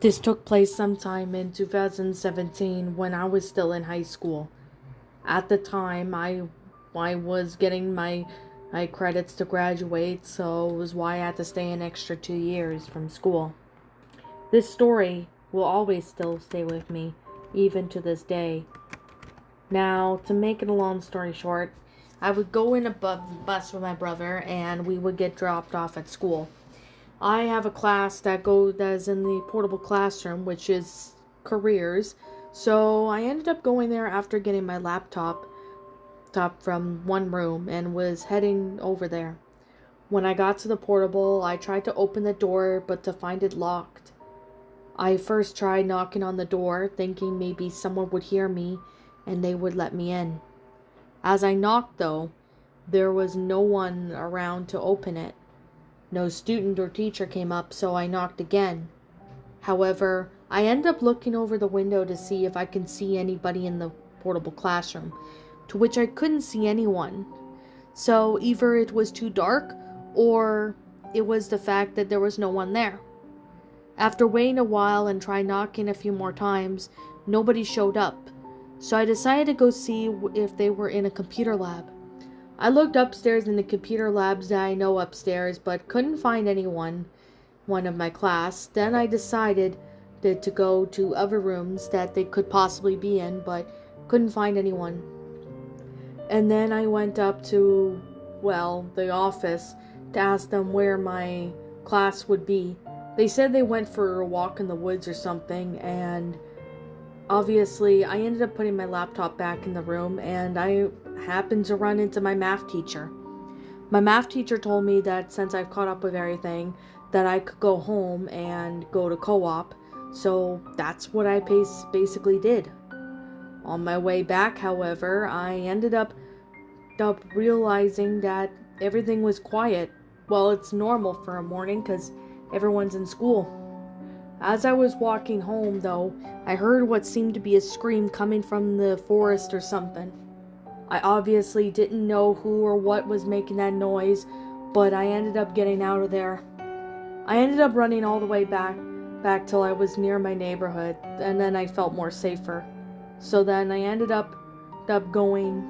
This took place sometime in 2017 when I was still in high school. At the time, I was getting my credits to graduate, so it was why I had to stay an extra 2 years from school. This story will always still stay with me, even to this day. Now, to make it a long story short, I would go in a bus with my brother, and we would get dropped off at school. I have a class that's in the portable classroom, which is careers. So I ended up going there after getting my laptop from one room and was heading over there. When I got to the portable, I tried to open the door, but to find it locked. I first tried knocking on the door, thinking maybe someone would hear me and they would let me in. As I knocked, though, there was no one around to open it. No student or teacher came up, so I knocked again. However, I ended up looking over the window to see if I could see anybody in the portable classroom, to which I couldn't see anyone. So either it was too dark, or it was the fact that there was no one there. After waiting a while and trying knocking a few more times, nobody showed up, so I decided to go see if they were in a computer lab. I looked upstairs in the computer labs that I know upstairs, but couldn't find one of my class. Then I decided to go to other rooms that they could possibly be in, but couldn't find anyone. And then I went up to, the office to ask them where my class would be. They said they went for a walk in the woods or something, and obviously I ended up putting my laptop back in the room, and I happened to run into my math teacher. My math teacher told me that since I've caught up with everything, that I could go home and go to co-op, so that's what I basically did. On my way back, however, I ended up realizing that everything was quiet. Well, it's normal for a morning because everyone's in school. As I was walking home, though, I heard what seemed to be a scream coming from the forest or something. I obviously didn't know who or what was making that noise, but I ended up getting out of there. I ended up running all the way back till I was near my neighborhood, and then I felt more safer. So then I ended up going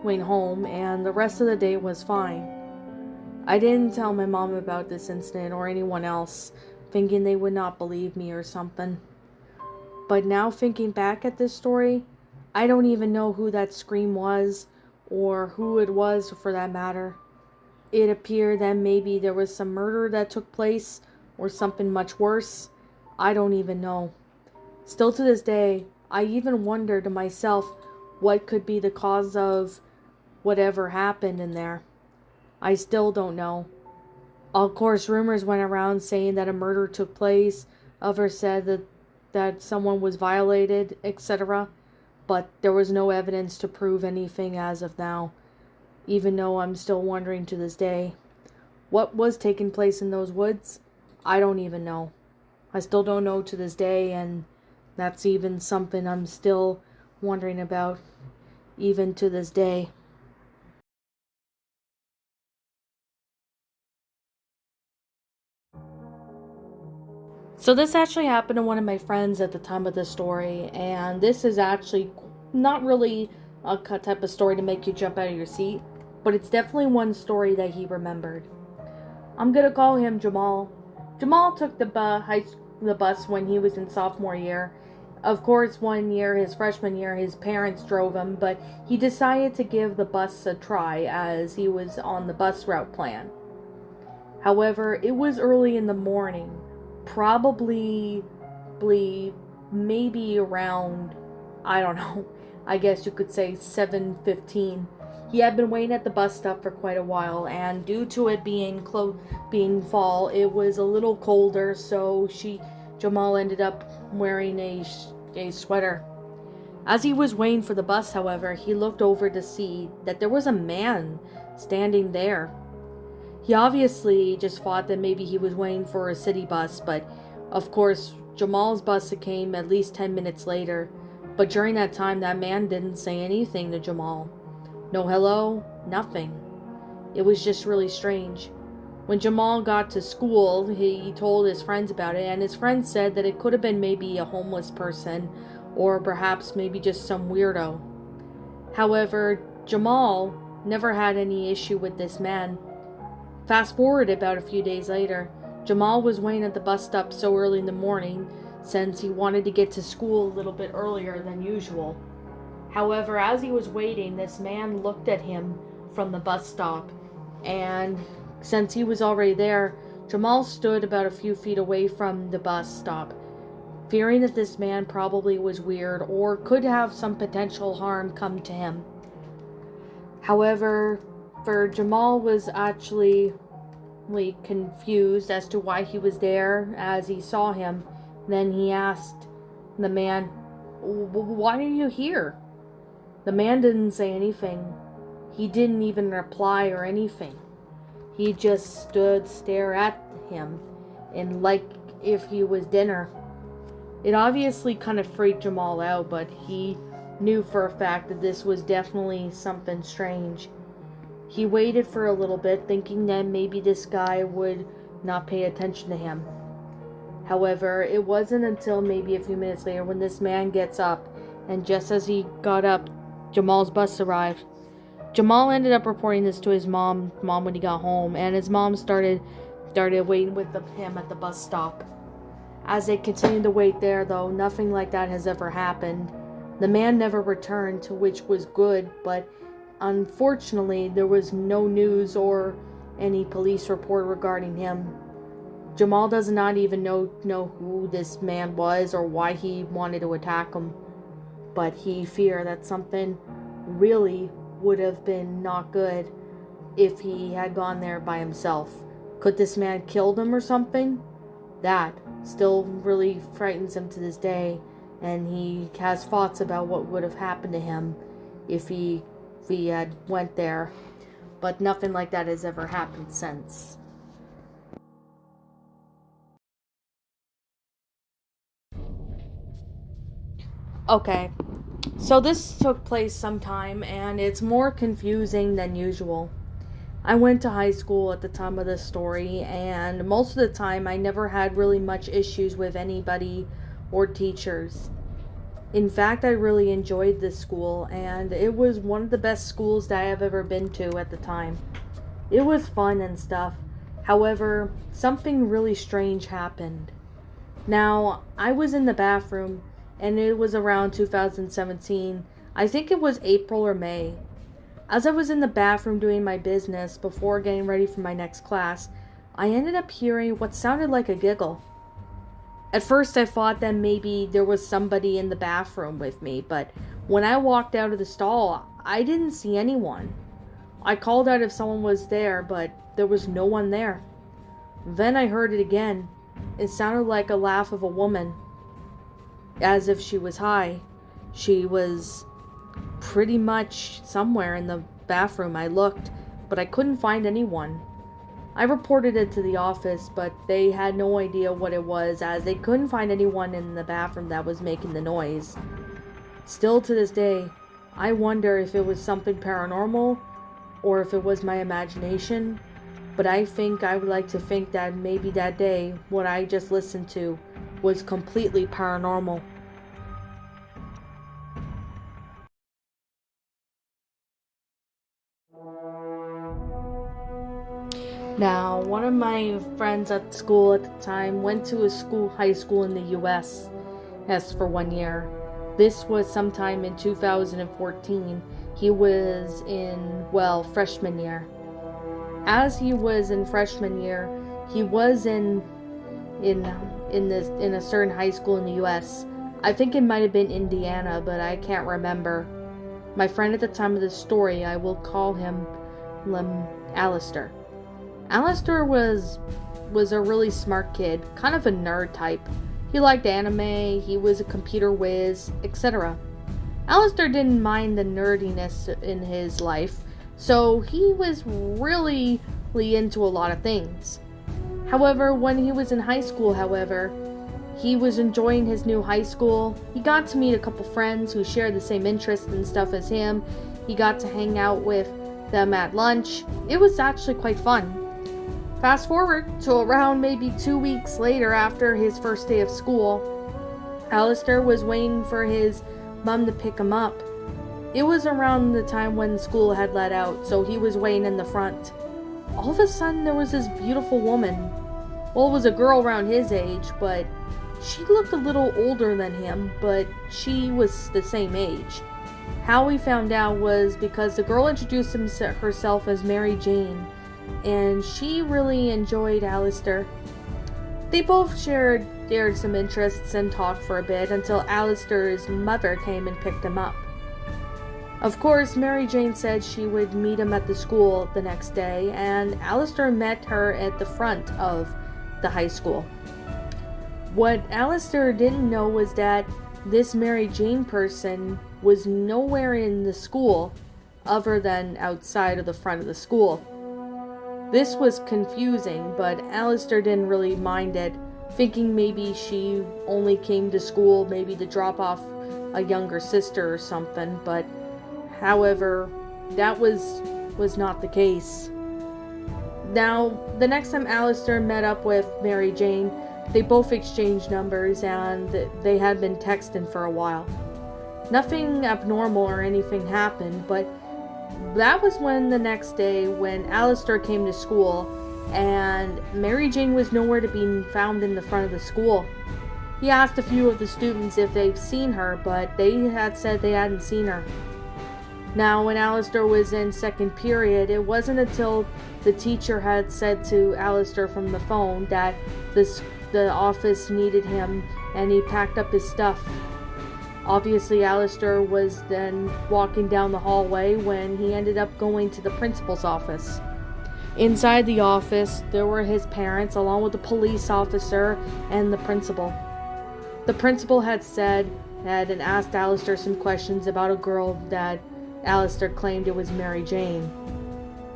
home, and the rest of the day was fine. I didn't tell my mom about this incident or anyone else, thinking they would not believe me or something. But now thinking back at this story, I don't even know who that scream was, or who it was for that matter. It appeared that maybe there was some murder that took place, or something much worse. I don't even know. Still to this day, I even wonder to myself what could be the cause of whatever happened in there. I still don't know. Of course, rumors went around saying that a murder took place. Others said that someone was violated, etc. But there was no evidence to prove anything as of now, even though I'm still wondering to this day. What was taking place in those woods? I don't even know. I still don't know to this day, and that's even something I'm still wondering about, even to this day. So this actually happened to one of my friends at the time of the story, and this is actually not really a type of story to make you jump out of your seat, but it's definitely one story that he remembered. I'm gonna call him Jamal. Jamal took the bus when he was in sophomore year. Of course, one year, his freshman year, his parents drove him, but he decided to give the bus a try as he was on the bus route plan. However, it was early in the morning, probably maybe around, I don't know, I guess you could say 7:15. He had been waiting at the bus stop for quite a while, and due to it being fall, it was a little colder, so Jamal ended up wearing a sweater. As he was waiting for the bus, however, he looked over to see that there was a man standing there. He obviously just thought that maybe he was waiting for a city bus, but of course, Jamal's bus came at least 10 minutes later. But during that time, that man didn't say anything to Jamal. No hello, nothing. It was just really strange. When Jamal got to school, he told his friends about it, and his friends said that it could have been maybe a homeless person, or perhaps maybe just some weirdo. However, Jamal never had any issue with this man. Fast forward about a few days later, Jamal was waiting at the bus stop so early in the morning since he wanted to get to school a little bit earlier than usual. However, as he was waiting, this man looked at him from the bus stop, and since he was already there, Jamal stood about a few feet away from the bus stop, fearing that this man probably was weird or could have some potential harm come to him. However, Jamal was actually confused as to why he was there as he saw him. Then he asked the man, "Why are you here?" The man didn't say anything. He didn't even reply or anything. He just stood stare at him and like if he was dinner. It obviously kind of freaked Jamal out, but he knew for a fact that this was definitely something strange. He waited for a little bit, thinking that maybe this guy would not pay attention to him. However, it wasn't until maybe a few minutes later when this man gets up, and just as he got up, Jamal's bus arrived. Jamal ended up reporting this to his mom when he got home, and his mom started waiting with him at the bus stop. As they continued to wait there, though, nothing like that has ever happened. The man never returned, which was good, but unfortunately, there was no news or any police report regarding him. Jamal does not even know who this man was or why he wanted to attack him, but he feared that something really would have been not good if he had gone there by himself. Could this man killed him or something? That still really frightens him to this day, and he has thoughts about what would have happened to him if he had went there, but nothing like that has ever happened since. Okay, so this took place sometime, and it's more confusing than usual. I went to high school at the time of this story, and most of the time I never had really much issues with anybody or teachers. In fact, I really enjoyed this school, and it was one of the best schools that I have ever been to at the time. It was fun and stuff. However, something really strange happened. Now, I was in the bathroom, and it was around 2017. I think it was April or May. As I was in the bathroom doing my business before getting ready for my next class, I ended up hearing what sounded like a giggle. At first I thought that maybe there was somebody in the bathroom with me, but when I walked out of the stall, I didn't see anyone. I called out if someone was there, but there was no one there. Then I heard it again. It sounded like a laugh of a woman, as if she was high. She was pretty much somewhere in the bathroom. I looked, but I couldn't find anyone. I reported it to the office, but they had no idea what it was, as they couldn't find anyone in the bathroom that was making the noise. Still to this day, I wonder if it was something paranormal or if it was my imagination, but I think I would like to think that maybe that day what I just listened to was completely paranormal. Now, one of my friends at school at the time went to high school in the US for 1 year. This was sometime in 2014. He was in, freshman year. As he was in freshman year, he was in a certain high school in the US. I think it might have been Indiana, but I can't remember. My friend at the time of the story, I will call him Alistair. Alistair was a really smart kid, kind of a nerd type. He liked anime, he was a computer whiz, etc. Alistair didn't mind the nerdiness in his life, so he was really into a lot of things. However, when he was in high school, he was enjoying his new high school. He got to meet a couple friends who shared the same interests and stuff as him. He got to hang out with them at lunch. It was actually quite fun. Fast forward to around maybe 2 weeks later after his first day of school, Alistair was waiting for his mom to pick him up. It was around the time when school had let out, so he was waiting in the front. All of a sudden, there was this beautiful woman. Well, it was a girl around his age, but she looked a little older than him, but she was the same age. How we found out was because the girl introduced herself as Mary Jane, and she really enjoyed Alistair. They both shared some interests and talked for a bit until Alistair's mother came and picked him up. Of course, Mary Jane said she would meet him at the school the next day, and Alistair met her at the front of the high school. What Alistair didn't know was that this Mary Jane person was nowhere in the school other than outside of the front of the school. This was confusing, but Alistair didn't really mind it, thinking maybe she only came to school maybe to drop off a younger sister or something, but however, that was not the case. Now, the next time Alistair met up with Mary Jane, they both exchanged numbers and they had been texting for a while. Nothing abnormal or anything happened, but that was when the next day when Alistair came to school and Mary Jane was nowhere to be found in the front of the school. He asked a few of the students if they've seen her, but they had said they hadn't seen her. Now, when Alistair was in second period, it wasn't until the teacher had said to Alistair from the phone that the office needed him, and he packed up his stuff. Obviously, Alistair was then walking down the hallway when he ended up going to the principal's office. Inside the office, there were his parents, along with the police officer and the principal. The principal had asked Alistair some questions about a girl that Alistair claimed it was Mary Jane.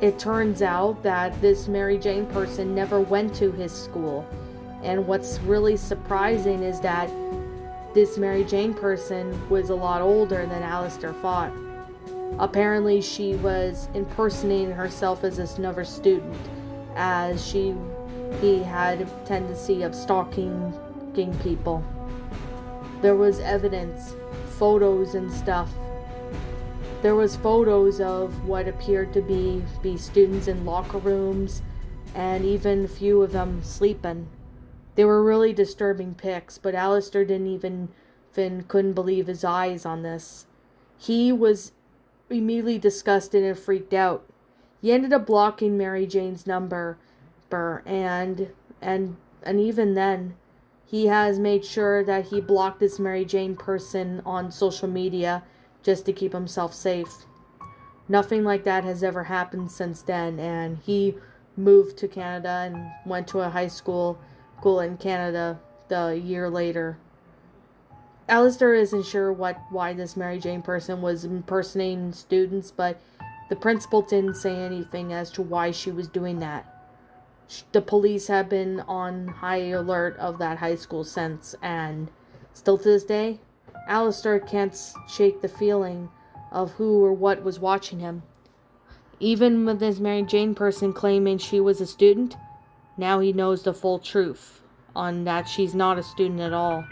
It turns out that this Mary Jane person never went to his school. And what's really surprising is that this Mary Jane person was a lot older than Alistair thought. Apparently, she was impersonating herself as another student, as he had a tendency of stalking people. There was evidence, photos and stuff. There was photos of what appeared to be students in locker rooms, and even a few of them sleeping. They were really disturbing pics, but Alistair couldn't believe his eyes on this. He was immediately disgusted and freaked out. He ended up blocking Mary Jane's number, and even then, he has made sure that he blocked this Mary Jane person on social media just to keep himself safe. Nothing like that has ever happened since then, and he moved to Canada and went to a high school in Canada the year later. Alistair isn't sure why this Mary Jane person was impersonating students, but the principal didn't say anything as to why she was doing that. The police have been on high alert of that high school since, and still to this day, Alistair can't shake the feeling of who or what was watching him. Even with this Mary Jane person claiming she was a student, now he knows the full truth on that she's not a student at all.